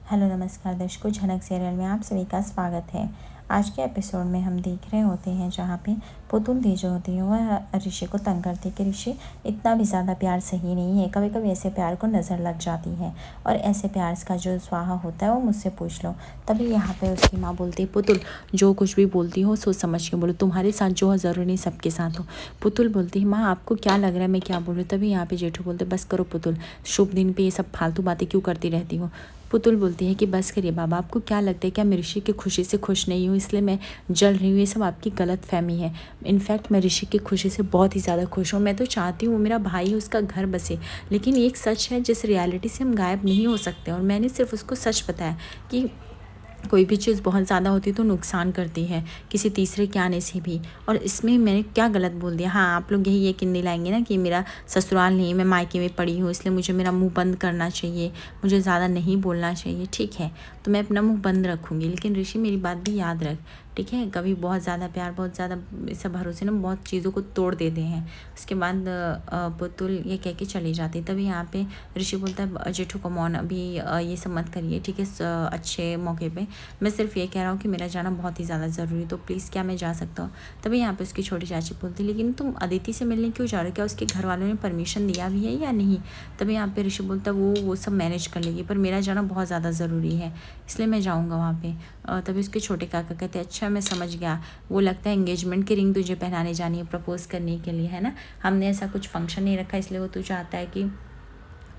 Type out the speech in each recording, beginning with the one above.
Hello नमस्कार दर्शकों, झनक सीरियल में आप सभी का स्वागत है। आज के एपिसोड में हम देख रहे होते हैं जहाँ पे पुतुल दी जो होती है वह ऋषि को तंग करती है कि ऋषि इतना भी ज़्यादा प्यार सही नहीं है, कभी कभी ऐसे प्यार को नज़र लग जाती है और ऐसे प्यार का जो स्वाहा होता है वो मुझसे पूछ लो। तभी यहाँ पे उसकी माँ बोलती है, पुतुल जो कुछ भी बोलती हो सोच समझ के बोलो, तुम्हारे साथ जो है ज़रूरी नहीं सबके साथ हो। पुतुल बोलती है, माँ आपको क्या लग रहा है मैं क्या बोलूँ। तभी यहाँ पे जेठू बोलते, बस करो पुतुल, शुभ दिन पे ये सब फालतू बातें क्यों करती रहती हो। पुतुल बोलती है कि बस करिए बाबा, आपको क्या लगता है क्या मैं ऋषि की खुशी से खुश नहीं हूँ इसलिए मैं जल रही हूँ। ये सब आपकी गलत फहमी है। इनफैक्ट मैं ऋषि की खुशी से बहुत ही ज़्यादा खुश हूँ। मैं तो चाहती हूँ मेरा भाई उसका घर बसे, लेकिन एक सच है जिस रियलिटी से हम गायब नहीं हो सकते। और मैंने सिर्फ उसको सच बताया कि कोई भी चीज़ बहुत ज़्यादा होती है तो नुकसान करती है, किसी तीसरे के आने से भी। और इसमें मैंने क्या गलत बोल दिया। हाँ, आप लोग यही यकीन दिलाएंगे ना कि मेरा ससुराल नहीं, मैं मायके में पड़ी हूँ, इसलिए मुझे मेरा मुंह बंद करना चाहिए, मुझे ज़्यादा नहीं बोलना चाहिए। ठीक है, तो मैं अपना मुंह बंद रखूँगी, लेकिन ऋषि मेरी बात भी याद रख, ठीक है। कभी बहुत ज़्यादा प्यार, बहुत ज़्यादा इस भरोसे ना बहुत चीज़ों को तोड़ देते हैं। उसके बाद पुतुल ये कह के चली जाती। तभी यहाँ पे ऋषि बोलता है, जेठू कमौन अभी ये सब मत करिए, ठीक है। अच्छे मौके पे मैं सिर्फ ये कह रहा हूँ कि मेरा जाना बहुत ही ज़्यादा ज़रूरी, तो प्लीज़ क्या मैं जा सकता हूँ। तभी यहाँ पे उसकी छोटी चाची बोलती, लेकिन तुम अदिति से मिलने क्यों जा रहे हो, क्या उसके घर वालों ने परमिशन दिया भी है या नहीं। तभी यहाँ पे ऋषि बोलता है, वो सब मैनेज कर लेगी, पर मेरा जाना बहुत ज़्यादा ज़रूरी है, इसलिए मैं जाऊँगा वहाँ पे। तभी उसके छोटे काका कहते हैं, अच्छा मैं समझ गया, वो लगता है एंगेजमेंट की रिंग तुझे पहनाने जानी है प्रपोज़ करने के लिए, है ना। हमने ऐसा कुछ फंक्शन नहीं रखा, इसलिए वो तू चाहता है कि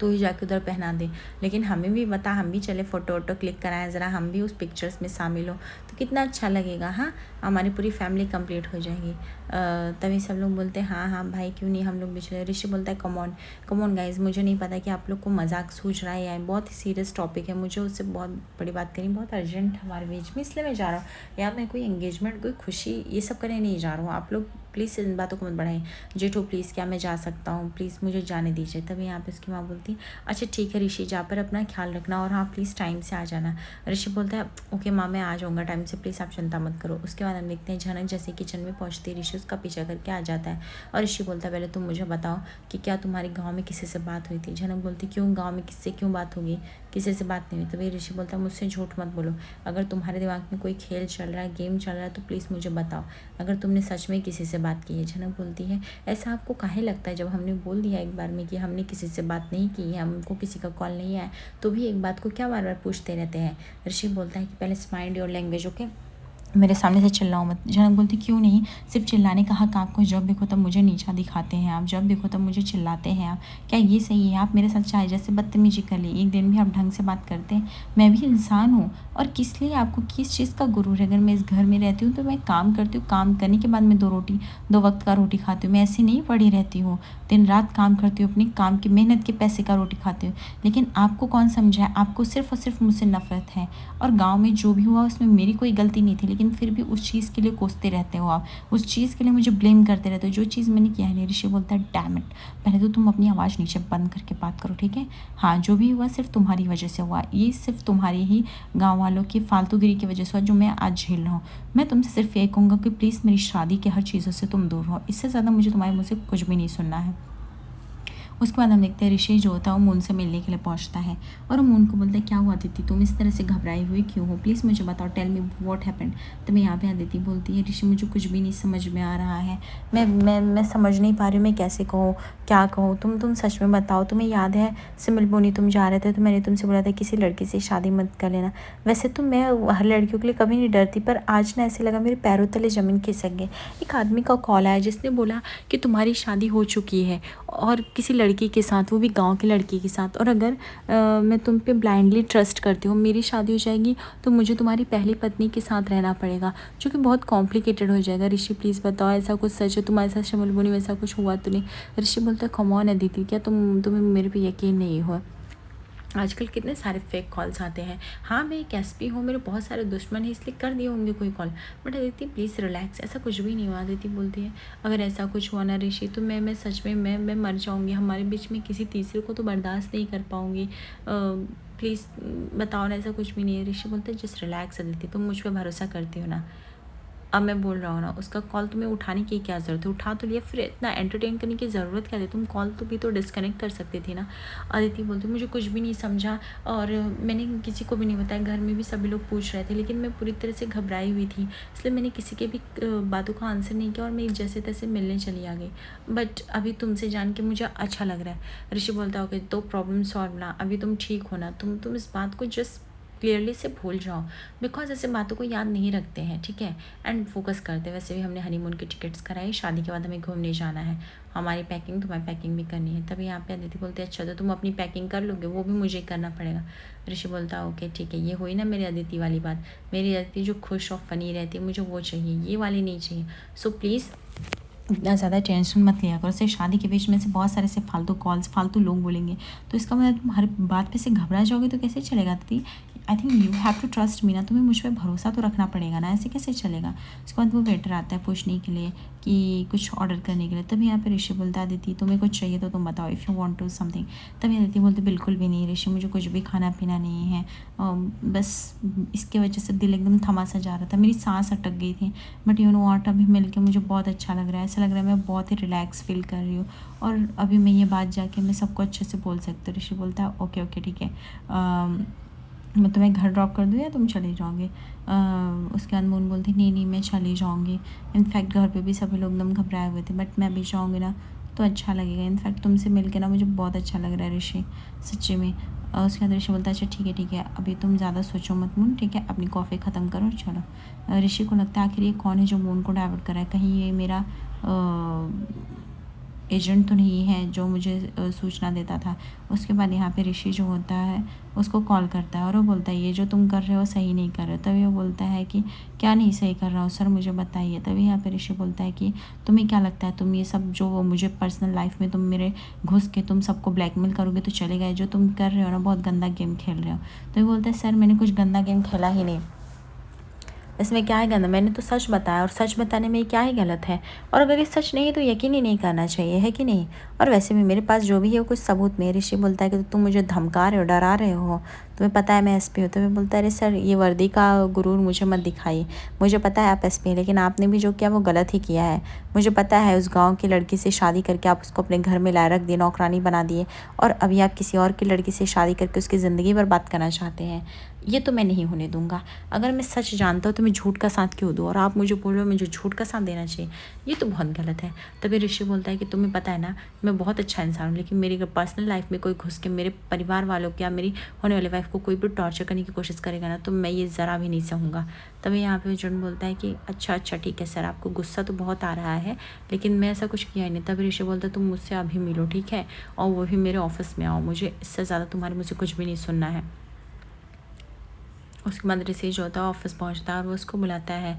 तो ही जाके उधर पहना दे। लेकिन हमें भी बता, हम भी चले फ़ोटो वोटो क्लिक कराएं, ज़रा हम भी उस पिक्चर्स में शामिल हो तो कितना अच्छा लगेगा। हाँ, हमारी पूरी फैमिली कंप्लीट हो जाएगी। तभी सब लोग बोलते हैं, हाँ हाँ भाई क्यों नहीं, हम लोग भी चले। ऋषि बोलता है, कमॉन कमॉन गाइज, मुझे नहीं पता कि आप लोग को मजाक सूझ रहा है या बहुत ही सीरियस टॉपिक है, मुझे उससे बहुत बड़ी बात करनी, बहुत अर्जेंट हमारे बीच में, इसलिए मैं जा रहा हूँ। या मैं कोई एंगेजमेंट, कोई खुशी ये सब करने नहीं जा रहा हूँ। आप लोग प्लीज़ इन बातों को मत बढ़ाएं। जेठू प्लीज़, क्या मैं जा सकता हूँ, प्लीज़ मुझे जाने दीजिए। तभी यहाँ पे उसकी माँ बोलती, अच्छा ठीक है ऋषि, जा पर अपना ख्याल रखना और हाँ प्लीज़ टाइम से आ जाना। ऋषि बोलता है, ओके माँ मैं आ जाऊँगा टाइम से, प्लीज़ आप चिंता मत करो। उसके बाद हम देखते हैं झनक जैसे किचन में पहुँचती है, ऋषि उसका पीछा करके आ जाता है और ऋषि बोलता है, पहले तुम मुझे बताओ कि क्या तुम्हारे गाँव में किसी से बात हुई थी। झनक बोलती, क्यों गाँव में किससे क्यों बात होगी, किसी से बात नहीं हुई। तभी ऋषि बोलता है, मुझसे झूठ मत बोलो, अगर तुम्हारे दिमाग में कोई खेल चल रहा है, गेम चल रहा है तो प्लीज़ मुझे बताओ, अगर तुमने सच में किसी से बात की है। झनक बोलती है, ऐसा आपको काहे लगता है, जब हमने बोल दिया एक बार में कि हमने किसी से बात नहीं की है, हमको किसी का कॉल नहीं आया, तो भी एक बात को क्या बार बार पूछते रहते हैं। ऋषि बोलता है कि पहले माइंड योर लैंग्वेज, ओके, मेरे सामने से चिल्लाओ मत। झनक बोलती, क्यों नहीं, सिर्फ चिल्लाने का हक आपको, जब देखो तब मुझे नीचा दिखाते हैं आप, जब देखो तब मुझे चिल्लाते हैं आप, क्या ये सही है। आप मेरे साथ चाहे जैसे बदतमीजी कर ली, एक दिन भी आप ढंग से बात करते हैं। मैं भी इंसान हूँ, और किस लिए आपको किस चीज़ का गुरूर है। अगर मैं इस घर में रहती हूँ तो मैं काम करती हूँ, काम करने के बाद मैं दो वक्त का रोटी खाती हूँ। मैं ऐसे नहीं पड़ी रहती हूँ, दिन रात काम करती हूँ, अपनी काम की मेहनत के पैसे का रोटी खाती हूँ। लेकिन आपको कौन समझाए, आपको सिर्फ और सिर्फ मुझसे नफरत है। और गाँव में जो भी हुआ उसमें मेरी कोई गलती नहीं थी, लेकिन फिर भी उस चीज़ के लिए कोसते रहते हो आप, उस चीज़ के लिए मुझे ब्लेम करते रहते हो जो चीज़ मैंने किया है नहीं। ऋषि बोलता है, डैम इट, पहले तो तुम अपनी आवाज़ नीचे बंद करके बात करो, ठीक है। हाँ, जो भी हुआ सिर्फ तुम्हारी वजह से हुआ, ये सिर्फ तुम्हारी ही गाँव वालों की फालतूगिरी की वजह से हुआ जो मैं आज झेल रहा हूँ। मैं तुमसे सिर्फ ये कहूँगा कि प्लीज़ मेरी शादी के हर चीज़ों से तुम दूर हो, इससे ज़्यादा मुझे तुम्हारे मुँह से कुछ भी नहीं सुनना है। उसके बाद हम देखते हैं ऋषि जो होता है वो मून से मिलने के लिए पहुंचता है और वो मून को बोलता है, क्या हुआ अदिति, तुम इस तरह से घबराई हुई क्यों हो, प्लीज़ मुझे बताओ, टेल मी व्हाट हैपेंड। तो मैं यहाँ पे अदिति बोलती है, ऋषि मुझे कुछ भी नहीं समझ में आ रहा है, मैं समझ नहीं पा रही हूँ मैं कैसे कहूँ, क्या कहूँ। तुम सच में बताओ, तुम्हें याद है सिमलबोनी तुम जा रहे थे तो मैंने तुमसे बोला था किसी लड़की से शादी मत कर लेना। वैसे तो मैं हर लड़कियों के लिए कभी नहीं डरती, पर आज ना ऐसे लगा मेरे पैरों तले ज़मीन खिसक गई। एक आदमी का कॉल आया जिसने बोला कि तुम्हारी शादी हो चुकी है और किसी लड़की के साथ, वो भी गांव की लड़की के साथ, और अगर मैं तुम पे ब्लाइंडली ट्रस्ट करती हूँ, मेरी शादी हो जाएगी तो मुझे तुम्हारी पहली पत्नी के साथ रहना पड़ेगा, जो कि बहुत कॉम्प्लिकेटेड हो जाएगा। ऋषि प्लीज़ बताओ ऐसा कुछ सच है, तुम्हारे साथ शमलबोनी में ऐसा कुछ हुआ तो नहीं। ऋषि बोलता है, कम ऑन अदिति, क्या तुम्हें मेरे पे यकीन नहीं हुआ। आजकल कितने सारे फेक कॉल्स आते हैं। हाँ, मैं एक एसपी हूँ, मेरे बहुत सारे दुश्मन हैं, इसलिए कर दिए होंगे कोई call, but Aditi please relax, ऐसा कुछ भी नहीं हुआ। अदिति बोलती है, अगर ऐसा कुछ हुआ ना ऋषि तो मैं सच में मैं मर जाऊँगी, हमारे बीच में किसी तीसरे को तो बर्दाश्त नहीं कर पाऊँगी। प्लीज़ बताओ ना, ऐसा कुछ भी नहीं है। ऋषि बोलते हैं, जस्ट रिलैक्स अदिति, तुम मुझ पर भरोसा करती हो ना। अब मैं बोल रहा हूँ ना, उसका कॉल तुम्हें उठाने की क्या ज़रूरत है, उठा तो लिया, फिर इतना एंटरटेन करने की ज़रूरत क्या थी, तुम कॉल तो भी तो डिस्कनेक्ट कर सकती थी ना। अदिति बोलती मुझे कुछ भी नहीं समझा और मैंने किसी को भी नहीं बताया, घर में भी सभी लोग पूछ रहे थे, लेकिन मैं पूरी तरह से घबराई हुई थी, इसलिए मैंने किसी के भी बातों का आंसर नहीं किया और मैं जैसे तैसे मिलने चली आ गई। बट अभी तुमसे जान के मुझे अच्छा लग रहा है। ऋषि बोलता ओके, तो प्रॉब्लम सॉल्व ना, अभी तुम ठीक हो ना, तुम इस बात को जस्ट क्लियरली से भूल जाओ, बिकॉज ऐसे बातों को याद नहीं रखते हैं, ठीक है, एंड फोकस करते हैं। वैसे भी हमने हनीमून की टिकट्स कराई, शादी के बाद हमें घूमने जाना है, हमारी पैकिंग तुम्हारी पैकिंग भी करनी है। तभी यहाँ पे अदिति बोलते अच्छा तो तुम अपनी पैकिंग कर लोगे, वो भी मुझे करना पड़ेगा। ऋषि बोलता ओके ठीक है, ये हुई ना मेरी अदिति वाली बात, मेरी अदिति जो खुश और फनी रहती है, मुझे वो चाहिए, ये वाली नहीं चाहिए। सो प्लीज़ इतना ज़्यादा टेंशन मत लिया करो। सिर्फ शादी के बीच में से बहुत सारे से फालतू कॉल्स, फालतू लोग बोलेंगे, तो इसका मतलब तुम हर बात पे से घबरा जाओगे तो कैसे चलेगा दीदी। I think you have to trust me ना, तुम्हें मुझ पर भरोसा तो रखना पड़ेगा ना, ऐसे कैसे चलेगा। उसके बाद वो वेटर आता है पूछने के लिए कि कुछ ऑर्डर करने के लिए। तभी यहाँ पे ऋषि बोलता है अदिति तुम्हें कुछ चाहिए तो तुम बताओ, if you want to something. तभी अदिति बोलते बिल्कुल भी नहीं ऋषि, मुझे कुछ भी खाना पीना नहीं है, बस इसके वजह से दिल एकदम थमा सा जा रहा था, मेरी सांस अटक गई थी। बट यू नो व्हाट, अभी मिल के मुझे बहुत अच्छा लग रहा है, ऐसा लग रहा है मैं बहुत ही रिलैक्स फील कर रही हूँ और अभी मैं ये बात जाके मैं सबको अच्छे से बोल सकती हूँ। ऋषि बोलता है ओके ओके ठीक है, मैं तुम्हें घर ड्रॉप कर दूँ या तुम चले जाओगे। उसके बाद मून बोलती नहीं नहीं मैं चली जाऊँगी, इनफैक्ट घर पे भी सभी लोग एकदम घबराए हुए थे, बट मैं भी जाऊँगी ना तो अच्छा लगेगा, इनफैक्ट तुमसे मिल के ना मुझे बहुत अच्छा लग रहा है ऋषि, सच्ची में। उसके बाद ऋषि बोलता है अच्छा ठीक है, अभी तुम ज़्यादा सोचो मत मून, ठीक है, अपनी कॉफ़ी ख़त्म करो चलो। ऋषि को लगता है आखिर ये कौन है जो मून को डाइवर्ट कर रहा है, कहीं ये मेरा एजेंट तो नहीं है जो मुझे सूचना देता था। उसके बाद यहाँ पे ऋषि जो होता है उसको कॉल करता है और वो बोलता है ये जो तुम कर रहे हो सही नहीं कर रहे हो। तभी वो बोलता है कि क्या नहीं सही कर रहा हो सर, मुझे बताइए। तभी यहाँ पे ऋषि बोलता है कि तुम्हें क्या लगता है तुम ये सब जो मुझे पर्सनल लाइफ में तुम मेरे घुस के तुम सबको ब्लैकमेल करोगे तो चलेगा, जो तुम कर रहे हो ना बहुत गंदा गेम खेल रहे हो। तो वो बोलता है सर मैंने कुछ गंदा गेम खेला ही नहीं, इसमें क्या है गंदा, मैंने तो सच बताया और सच बताने में क्या ही गलत है, और अगर ये सच नहीं है तो यकीन ही नहीं करना चाहिए, है कि नहीं। और वैसे भी मेरे पास जो भी है वो कुछ सबूत में। ऋषि बोलता है कि तुम मुझे धमका रहे हो, डरा रहे हो, तुम्हें पता है मैं एसपी हूँ। तो मैं बोलता है अरे सर ये वर्दी का गुरूर मुझे मत दिखाइए, मुझे पता है आप एसपी हैं, लेकिन आपने भी जो किया वो गलत ही किया है। मुझे पता है उस गाँव की लड़की से शादी करके आप उसको अपने घर में लाए रख दिए, नौकरानी बना दिए, और अभी आप किसी और की लड़की से शादी करके उसकी ज़िंदगी बर्बाद करना चाहते हैं। ये तो मैं नहीं होने दूंगा। अगर मैं सच जानता हूँ तो मैं झूठ का साथ क्यों दूँ, और आप मुझे बोल रहे हो मुझे झूठ का साथ देना चाहिए, ये तो बहुत गलत है। तभी ऋषि बोलता है कि तुम्हें पता है ना मैं बहुत अच्छा इंसान हूँ, लेकिन मेरी पर्सनल लाइफ में कोई घुस के मेरे परिवार वालों को या मेरी होने वाली वाइफ को कोई भी टॉर्चर करने की कोशिश करेगा ना तो मैं ये ज़रा भी नहीं सहूँगा। तभी यहाँ पे अर्जुन बोलता है कि अच्छा ठीक है सर, आपको गुस्सा तो बहुत आ रहा है लेकिन मैं ऐसा कुछ किया ही नहीं। तभी ऋषि बोलता है तुम मुझसे अभी मिलो, ठीक है, और वो भी मेरे ऑफिस में आओ, मुझे इससे ज़्यादा तुम्हारे मुझसे कुछ भी नहीं सुनना है। उसके बाद ऋषि जो होता है ऑफिस पहुंचता है और वो उसको बुलाता है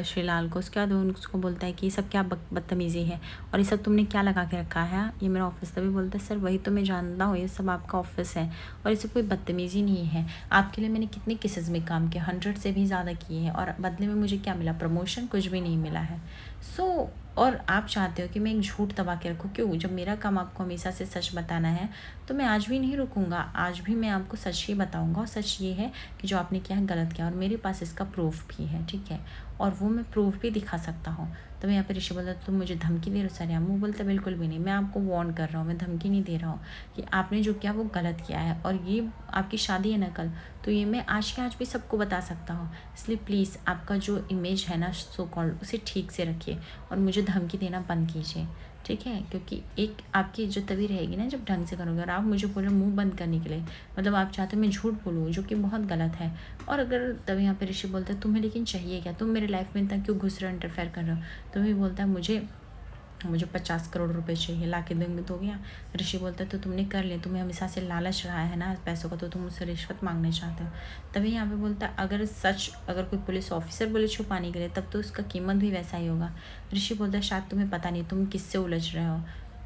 श्रीलाल को। उसके बाद वो उसको बोलता है कि ये सब क्या बदतमीज़ी है और ये सब तुमने क्या लगा के रखा है, ये मेरा ऑफिस। तभी बोलता है सर वही तो मैं जानता हूँ, ये सब आपका ऑफिस है और इससे कोई बदतमीज़ी नहीं है। आपके लिए मैंने कितने केसेस में काम किया, 100 से भी ज़्यादा किए हैं, और बदले में मुझे क्या मिला, प्रमोशन, कुछ भी नहीं मिला है। सो और आप चाहते हो कि मैं एक झूठ दबा के रखूँ, क्यों, जब मेरा काम आपको हमेशा से सच बताना है तो मैं आज भी नहीं रुकूंगा, आज भी मैं आपको सच ही बताऊंगा। और सच ये है कि जो आपने किया है गलत किया, और मेरे पास इसका प्रूफ भी है, ठीक है, और वो मैं प्रूफ भी दिखा सकता हूँ। तो मैं यहाँ पे ऋषि बोलता तुम मुझे धमकी दे रहे हो सर, वो बोलता बिल्कुल भी नहीं, मैं आपको वार्न कर रहा हूँ, मैं धमकी नहीं दे रहा हूँ कि आपने जो किया वो गलत किया है, और ये आपकी शादी है ना कल, तो ये मैं आज के आज भी सबको बता सकता हूँ। इसलिए प्लीज़ आपका जो इमेज है ना सो कॉल्ड, उसे ठीक से रखिए और मुझे धमकी देना बंद कीजिए, ठीक है, क्योंकि एक आपकी इज्जत तभी रहेगी ना जब ढंग से करोगे। और आप मुझे बोल रहे मुंह बंद करने के लिए, मतलब आप चाहते हो मैं झूठ बोलूँ, जो कि बहुत गलत है। और अगर तभी यहाँ पे ऋषि बोलता है तुम्हें लेकिन चाहिए क्या, तुम मेरे लाइफ में इतना क्यों घुस रहे हो, इंटरफेयर कर रहे हो। तो भी बोलता है मुझे 50 करोड़ रुपए चाहिए, ला के देंगे तो हो गया। ऋषि बोलता है तो तुमने कर लिया, तुम्हें हमेशा से लालच रहा है ना पैसों का, तो तुम मुझसे रिश्वत मांगने चाहते हो। तभी यहाँ पे बोलता है अगर कोई पुलिस ऑफिसर बोले छुपाने के लिए तब तो उसका कीमत भी वैसा ही होगा। ऋषि बोलता है शायद तुम्हें पता नहीं तुम किससे उलझ रहे हो।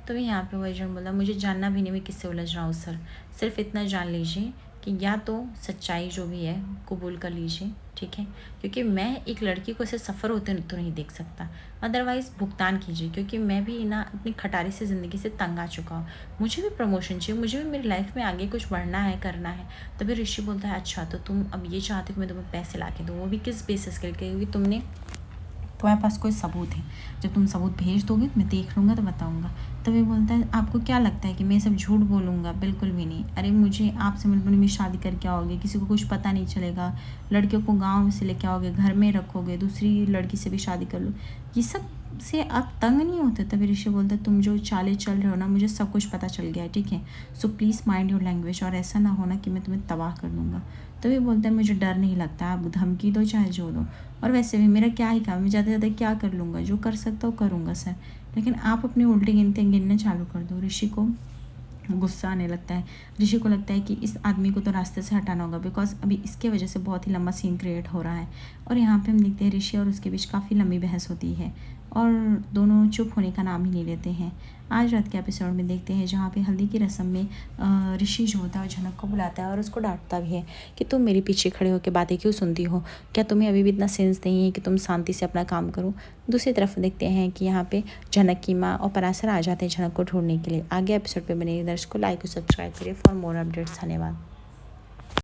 तभी यहाँ पे वो एजेंट बोला मुझे जानना भी नहीं मैं किससे उलझ रहा हूँ सर, सिर्फ इतना जान लीजिए कि या तो सच्चाई जो भी है कबूल कर लीजिए, ठीक है, क्योंकि मैं एक लड़की को ऐसे सफ़र होते तो नहीं देख सकता। अदरवाइज़ भुगतान कीजिए, क्योंकि मैं भी ना अपनी खटारी से ज़िंदगी से तंग आ चुका हूँ। मुझे भी प्रमोशन चाहिए, मुझे भी मेरी लाइफ में आगे कुछ बढ़ना है, करना है। तभी ऋषि बोलता है, अच्छा तो तुम अब ये चाहते हो कि मैं तुम्हें पैसे ला के दूँ, वो भी किस बेसिस के? क्योंकि तुम्हारे पास कोई सबूत है। जब तुम सबूत भेज दोगे तो मैं देख लूँगा तो बताऊँगा। तभी बोलता है, आपको क्या लगता है कि मैं ये सब झूठ बोलूँगा? बिल्कुल भी नहीं। अरे मुझे आपसे मिलने में शादी करके आओगे, किसी को कुछ पता नहीं चलेगा, लड़कियों को गाँव से लेके आओगे, घर में रखोगे, दूसरी लड़की से भी शादी कर लो, ये सब से आप तंग नहीं होते? तभी ऋषि बोलता है, तुम जो चालें चल रहे हो ना, मुझे सब कुछ पता चल गया है, ठीक है? So please mind your language, और ऐसा ना होना कि मैं तुम्हें तबाह कर दूँगा। तभी बोलता है, मुझे डर नहीं लगता, आप धमकी दो चाहे जो दो, और वैसे भी मेरा क्या ही काम, मैं ज़्यादा से ज़्यादा क्या कर लूँगा? जो कर सकता हूँ करूँगा सर। लेकिन आप अपनी उल्टी गिनना चालू कर दो। ऋषि को गुस्सा आने लगता है। ऋषि को लगता है कि इस आदमी को तो रास्ते से हटाना होगा, बिकॉज़ अभी इसके वजह से बहुत ही लंबा सीन क्रिएट हो रहा है। और यहाँ पे हम देखते हैं ऋषि और उसके बीच काफ़ी लंबी बहस होती है, और दोनों चुप होने का नाम ही नहीं लेते हैं। आज रात के एपिसोड में देखते हैं जहाँ पे हल्दी की रस्म में ऋषि जो होता है झनक को बुलाता है और उसको डांटता भी है कि तुम मेरे पीछे खड़े होकर बातें क्यों सुनती हो? क्या तुम्हें अभी भी इतना सेंस नहीं है कि तुम शांति से अपना काम करो? दूसरी तरफ देखते हैं कि यहाँ पे झनक की माँ और पराशर आ जाते हैं झनक को ढूंढने के लिए। आगे एपिसोड पे बने दर्शकों, लाइक और सब्सक्राइब करिए फॉर मोर अपडेट्स। धन्यवाद।